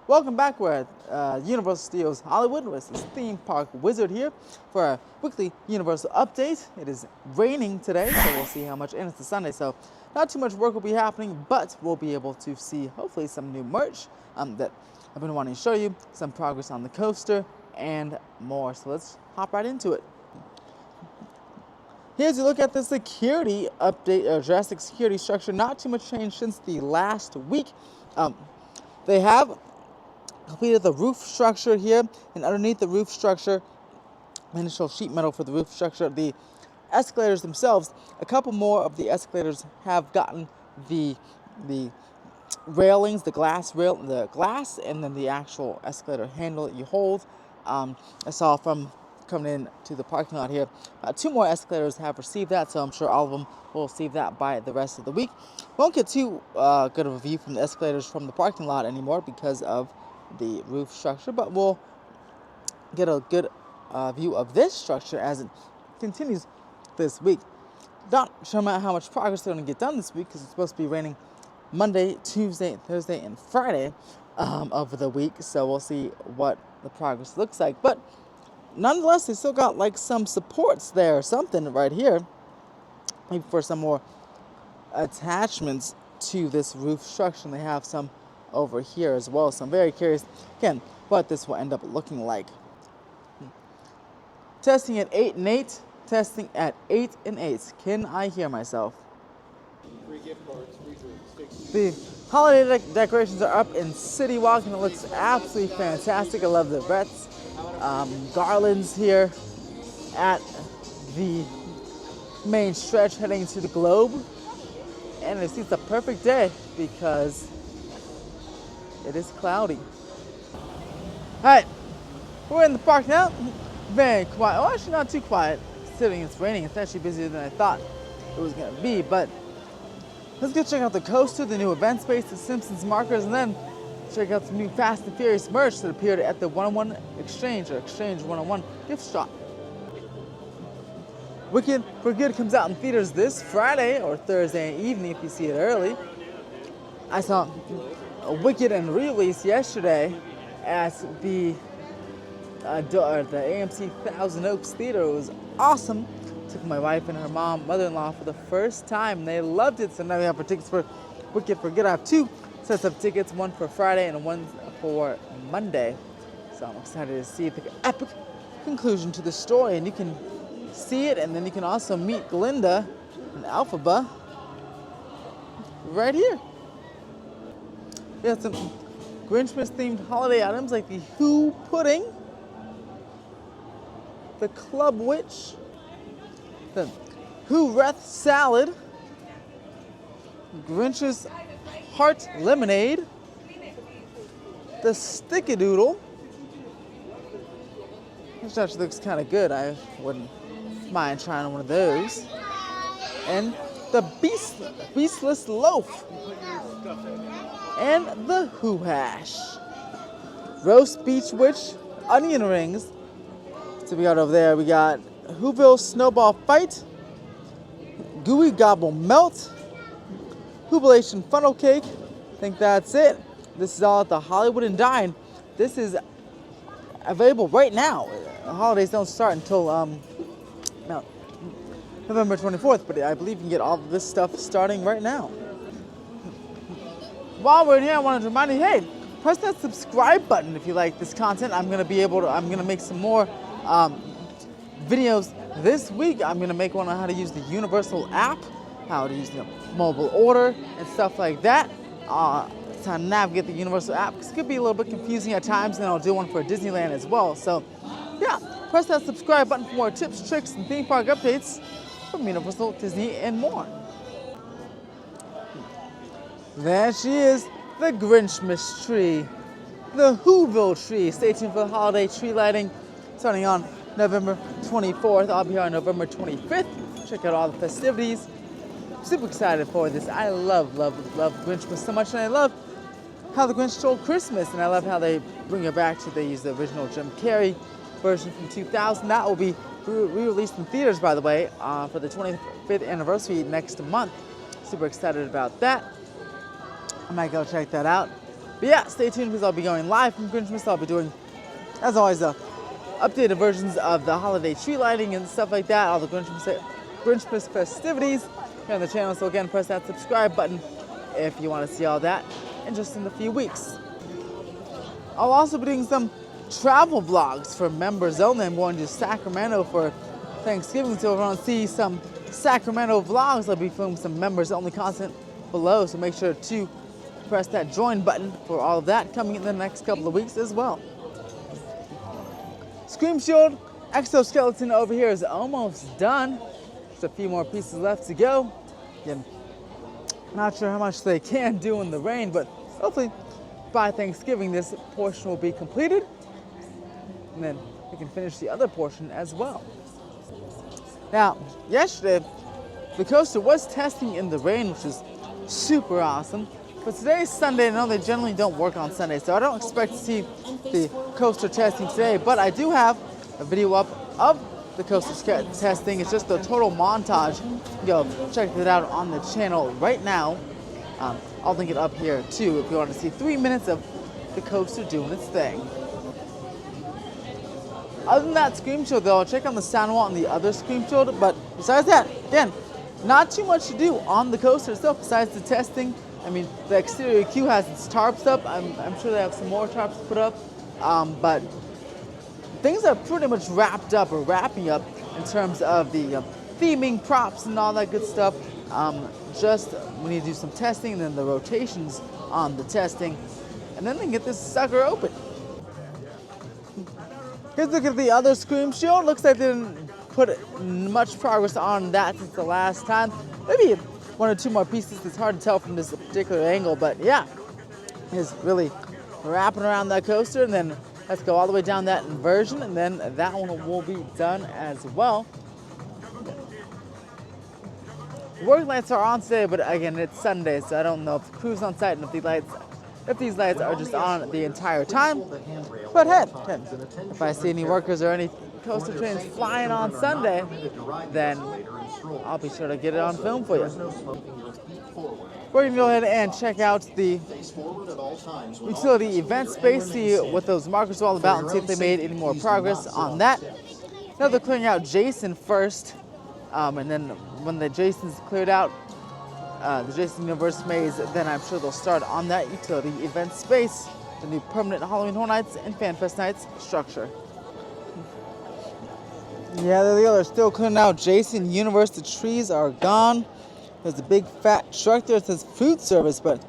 Welcome back. We're at Universal Studios Hollywood with this theme park wizard here for our weekly Universal update. It is raining today, so we'll see how much, and it's a Sunday, so not too much work will be happening, but we'll be able to see hopefully some new merch that I've been wanting to show you, some progress on the coaster, and more. So let's hop right into it. Here's a look at the security update, Jurassic security structure. Not too much change since the last week. They have completed the roof structure here, and underneath the roof structure, initial sheet metal for the roof structure, the escalators themselves, a couple more of the escalators have gotten the railings, the glass, and then the actual escalator handle that you hold. I saw from coming in to the parking lot here, 2 more escalators have received that, so I'm sure all of them will receive that by the rest of the week. Won't get too good of a view from the escalators from the parking lot anymore because of the roof structure, but we'll get a good view of this structure as it continues this week. Not sure how much progress they're going to get done this week because it's supposed to be raining Monday, Tuesday, Thursday, and Friday of the week, so we'll see what the progress looks like. But nonetheless, they still got like some supports there or something right here, maybe for some more attachments to this roof structure. And they have some over here as well, so I'm very curious again what this will end up looking like. Testing at 8 and 8. Testing at 8 and 8. Can I hear myself? 3 gift cards, 3 drinks. The holiday decorations are up in City Walk, and it looks absolutely fantastic. I love the Reds garlands here at the main stretch heading to the Globe, and it's a perfect day because it is cloudy. Alright, we're in the park now. Very quiet. Well, actually not too quiet, considering it's raining. It's actually busier than I thought it was going to be, but let's go check out the coaster, the new event space, the Simpsons markers, and then check out some new Fast and Furious merch that appeared at the 101 Exchange, or Exchange 101 gift shop. Wicked for Good comes out in theaters this Friday or Thursday evening if you see it early. I saw a Wicked and release yesterday at the AMC Thousand Oaks Theater. It was awesome. Took my wife and her mother-in-law for the first time. They loved it, so now we have our tickets for Wicked for Good. I have 2 sets of tickets, one for Friday and one for Monday. So I'm excited to see the epic conclusion to the story, and you can see it, and then you can also meet Glinda and Alphaba right here. We have some Grinchmas themed holiday items like the Who pudding, the Club Witch, the Who Wreath salad, Grinch's Heart lemonade, the Stickadoodle, which actually looks kind of good. I wouldn't mind trying one of those, and the Beastless Loaf, and the Who Hash, Roast Beach Witch onion rings. So we got over there, we got Whoville Snowball Fight, Gooey Gobble Melt, Jubilation Funnel Cake. I think that's it. This is all at the Hollywood and Dine. This is available right now. The holidays don't start until November 24th, but I believe you can get all of this stuff starting right now. While we're in here, I wanted to remind you, hey, press that subscribe button if you like this content. I'm gonna make some more videos this week. I'm gonna make one on how to use the Universal app, how to use the mobile order and stuff like that. To navigate the Universal app, because it could be a little bit confusing at times, and I'll do one for Disneyland as well. So yeah, press that subscribe button for more tips, tricks, and theme park updates from Universal, Disney, and more. There she is, the Grinchmas tree, the Whoville tree. Stay tuned for the holiday tree lighting starting on November 24th. I'll be here on November 25th. Check out all the festivities. Super excited for this. I love Grinchmas so much, and I love how the Grinch stole Christmas, and I love how they bring it back to, they use the original Jim Carrey version from 2000. That will be re-released in theaters, by the way, for the 25th anniversary next month. Super excited about that. I might go check that out. But yeah, stay tuned because I'll be going live from Grinchmas. I'll be doing, as always, updated versions of the holiday tree lighting and stuff like that, all the Grinchmas festivities here on the channel. So again, press that subscribe button if you want to see all that in just in a few weeks. I'll also be doing some travel vlogs for members only. I'm going to Sacramento for Thanksgiving, so if you want to see some Sacramento vlogs, I'll be filming some members only content below, so make sure to press that join button for all of that coming in the next couple of weeks as well. Scream Shield exoskeleton over here is almost done. Just a few more pieces left to go. Again, not sure how much they can do in the rain, but hopefully by Thanksgiving this portion will be completed. And then we can finish the other portion as well. Now, yesterday, the coaster was testing in the rain, which is super awesome. But today's Sunday, and I know they generally don't work on Sunday, so I don't expect to see the coaster testing today. But I do have a video up of the coaster testing. It's just a total montage. Go check it out on the channel right now. I'll link it up here too if you want to see 3 minutes of the coaster doing its thing. Other than that Scream Shield though, I'll check on the sound wall and the other Scream Shield, but besides that, again, not too much to do on the coaster itself besides the testing. I mean, the exterior queue has its tarps up. I'm sure they have some more tarps put up, but things are pretty much wrapped up or wrapping up in terms of the theming, props, and all that good stuff. Just we need to do some testing and then the rotations on the testing, and then they can get this sucker open. Here's a look at the other Scream Shield. Looks like they didn't put much progress on that since the last time. Maybe one or two more pieces. It's hard to tell from this particular angle, but yeah, it's really wrapping around that coaster, and then let's go all the way down that inversion, and then that one will be done as well. Work lights are on today, but again, it's Sunday, so I don't know if the crew's on site and if these lights are just on the entire time. But hey, if I see any workers or any coaster trains flying on Sunday, then I'll be sure to get it on film for you. We're going to go ahead and check out the utility event space, see what those markers are all about, and see if they made any more progress on that. Now they're clearing out Jason first, and then when the Jason's cleared out, the Jason Universe maze, then I'm sure they'll start on that utility event space, the new permanent Halloween Horror Nights and FanFest Nights structure. Yeah, there they go. They're still clearing out Jason Universe. The trees are gone. There's a big fat truck there that says food service, but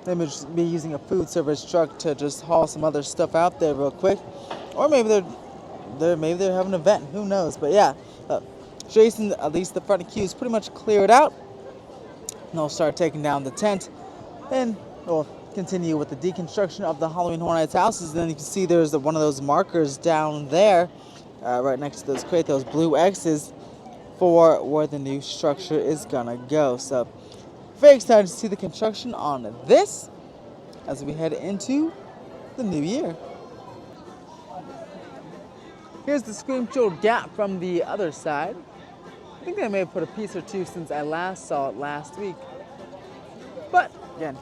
they may just be using a food service truck to just haul some other stuff out there real quick, or maybe they're having an event. Who knows? But yeah, Jason, at least the front queue is pretty much cleared out. And they'll start taking down the tent, and we'll continue with the deconstruction of the Halloween Horror Nights houses. And then you can see there's one of those markers down there, right next to those crates, those blue X's, for where the new structure is gonna go. So very excited to see the construction on this as we head into the new year. Here's the Scream Shield gap from the other side. I think they may have put a piece or two since I last saw it last week. But again,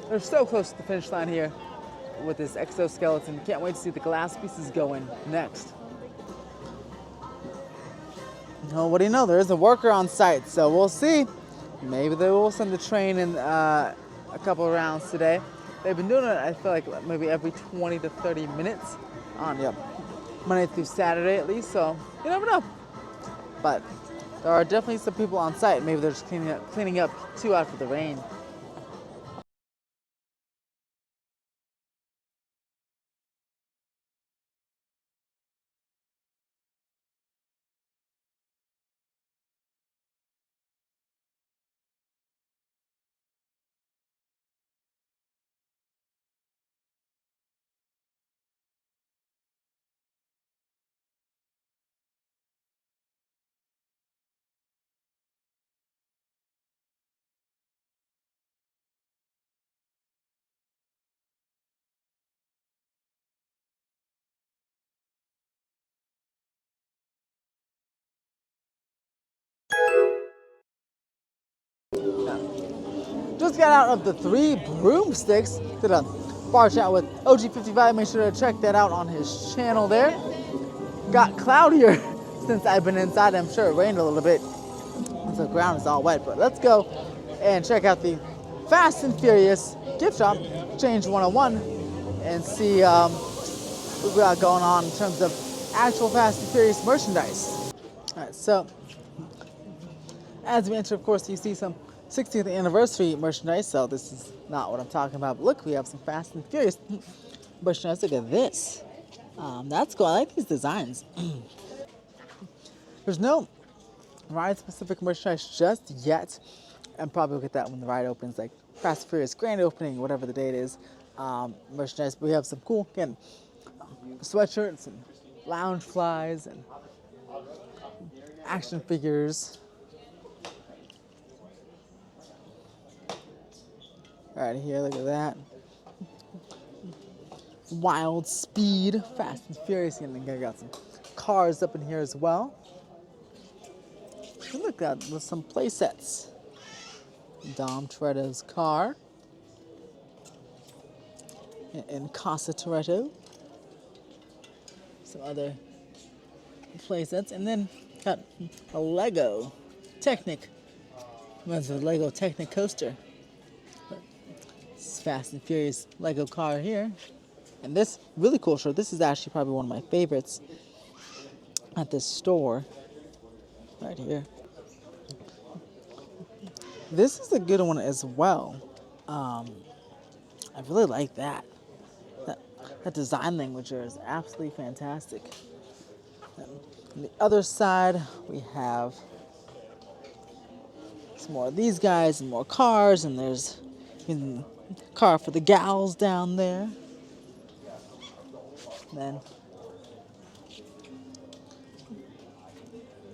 they're so close to the finish line here with this exoskeleton. Can't wait to see the glass pieces go in next. Oh, what do you know? There is a worker on site, so we'll see. Maybe they will send the train in a couple of rounds today. They've been doing it, I feel like, maybe every 20 to 30 minutes on Monday through Saturday at least, so you never know. But there are definitely some people on site. Maybe they're just cleaning up too after the rain. Just got out of the 3 broomsticks. Did a bar chat with OG55. Make sure to check that out on his channel there. Got cloudier since I've been inside. I'm sure it rained a little bit. The ground is all wet, but let's go and check out the Fast and Furious gift shop, Change 101, and see what we got going on in terms of actual Fast and Furious merchandise. All right, so as we enter, of course, you see some 60th anniversary merchandise. So this is not what I'm talking about. But look, we have some Fast and Furious merchandise. Look at this. That's cool. I like these designs. There's no ride-specific merchandise just yet, and probably we'll get that when the ride opens, like Fast and Furious grand opening, whatever the date is. Merchandise, but we have some cool, again, sweatshirts and lounge flies and action figures. Right here, look at that. Wild Speed, Fast and Furious, and I got some cars up in here as well. Look at that, with some play sets. Dom Toretto's car. And Casa Toretto. Some other play sets. And then got a Lego Technic. That's a Lego Technic coaster. This Fast and Furious Lego car here. And this really cool shirt. This is actually probably one of my favorites at this store. Right here. This is a good one as well. I really like that. That design language there is absolutely fantastic. And on the other side, we have some more of these guys and more cars, and there's a car for the gals down there. And then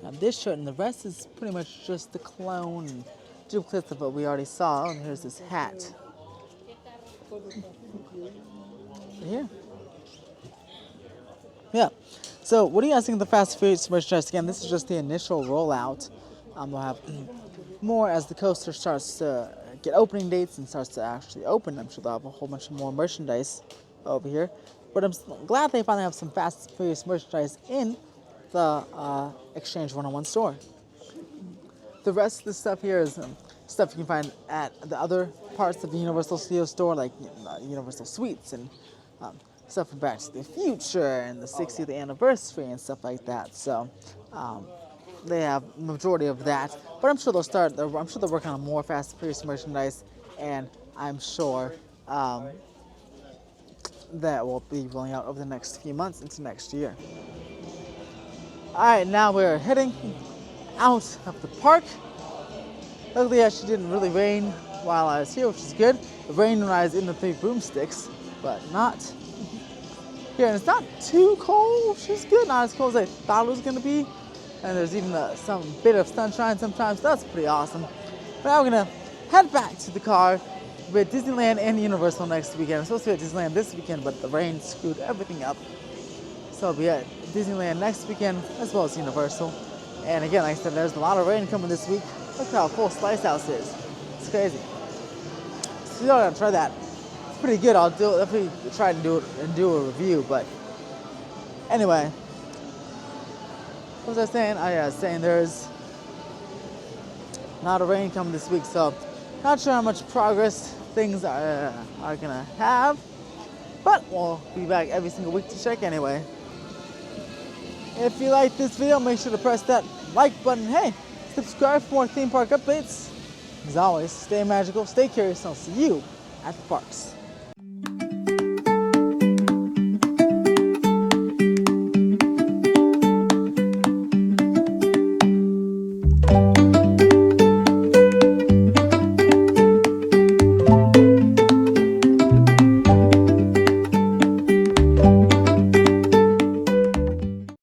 now this shirt, and the rest is pretty much just the clone and duplicates of what we already saw. And here's this hat. Here. Yeah. So what do you guys think of the Fast and Furious merchandise? Again, this is just the initial rollout. We'll have more as the coaster starts to get opening dates and starts to actually open. I'm sure they'll have a whole bunch of more merchandise over here. But I'm glad they finally have some Fast and Furious merchandise in the Exchange 101 store. The rest of the stuff here is stuff you can find at the other parts of the Universal Studios store, like Universal Suites and stuff from Back to the Future and the 60th anniversary and stuff like that. So they have the majority of that. But I'm sure they'll start. I'm sure they're working on more Fast and Furious merchandise, and I'm sure that will be rolling out over the next few months into next year. All right, now we're heading out of the park. Luckily, actually didn't really rain while I was here, which is good. It rained when I was in the 3 broomsticks, but not here. And it's not too cold, which is good. Not as cold as I thought it was going to be. And there's even some bit of sunshine sometimes. That's pretty awesome. But now we're going to head back to the car. We're at Disneyland and Universal next weekend. I'm supposed to be at Disneyland this weekend, but the rain screwed everything up. So I'll be at Disneyland next weekend, as well as Universal. And again, like I said, there's a lot of rain coming this week. Look how full Slice House is. It's crazy. So you're gonna try that. It's pretty good. I'll definitely try to do it and do a review. But anyway, what was I saying? I was saying there's a lot of rain coming this week, so not sure how much progress things are gonna have. But we'll be back every single week to check anyway. If you like this video, make sure to press that like button. Hey, subscribe for more theme park updates. As always, stay magical, stay curious, and I'll see you at the parks.